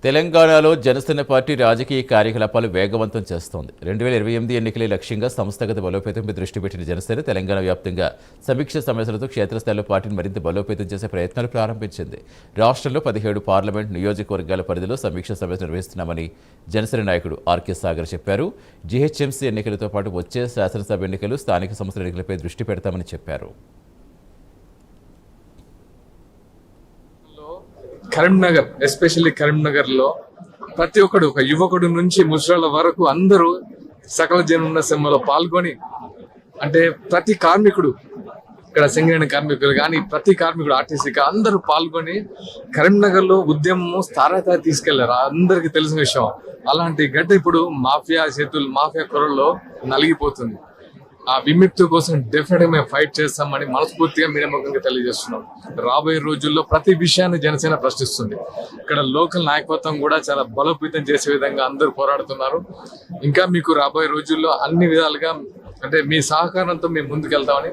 తెలంగాణలో జనసేన పార్టీ రాజకీయ కార్యకలాపాలు వేగవంతం చేస్తోంది. 2028 ఎన్నికలే లక్ష్యంగా సంస్థాగత బలోపేతంపై దృష్టి పెట్టిన జనసేన తెలంగాణ వ్యాప్తంగా సమీక్ష సమావేశాలతో క్షేత్రస్థాయిలో పార్టీని మరింత బలోపేతం చేసే ప్రయత్నాలు ప్రారంభించింది. రాష్ట్రంలో 17 పార్లమెంట్ నియోజకవర్గాల పరిధిలో సమీక్ష సమావేశం నిర్వహిస్తున్నామని జనసేన నాయకుడు ఆర్కే సాగర్ చెప్పారు. జీహెచ్ఎంసీ ఎన్నికలతో పాటు వచ్చే శాసనసభ ఎన్నికలు, స్థానిక సంస్థల ఎన్నికలపై దృష్టి పెడతామని చెప్పారు. కరీంనగర్, ఎస్పెషల్లీ కరీంనగర్ లో ప్రతి ఒక్కడు, ఒక యువకుడు నుంచి ముసలాళ్ళ వరకు అందరూ సకల జనున్న సమ్మెలో పాల్గొని, అంటే ప్రతి కార్మికుడు, ఇక్కడ సింగరేణి కార్మికులు కానీ ప్రతి కార్మికుడు, ఆర్టీసీ అందరూ పాల్గొని కరీంనగర్ లో ఉద్యమం స్థాయికి తీసుకెళ్లారు. అందరికి తెలిసిన విషయం. అలాంటి గడ్డ ఇప్పుడు మాఫియా చేతులు, మాఫియా కొరల్లో నలిగిపోతుంది. ఆ విముక్తి కోసం డెఫినెట్ గా మేము ఫైట్ చేస్తామని మనస్ఫూర్తిగా మీడియా తెలియజేస్తున్నాం. రాబోయే రోజుల్లో ప్రతి విషయాన్ని జనసేన ప్రశ్నిస్తుంది. ఇక్కడ లోకల్ నాయకత్వం కూడా చాలా బలోపేతం చేసే విధంగా అందరూ పోరాడుతున్నారు. ఇంకా మీకు రాబోయే రోజుల్లో అన్ని విధాలుగా, అంటే మీ సహకారంతో మేము ముందుకెళ్తామని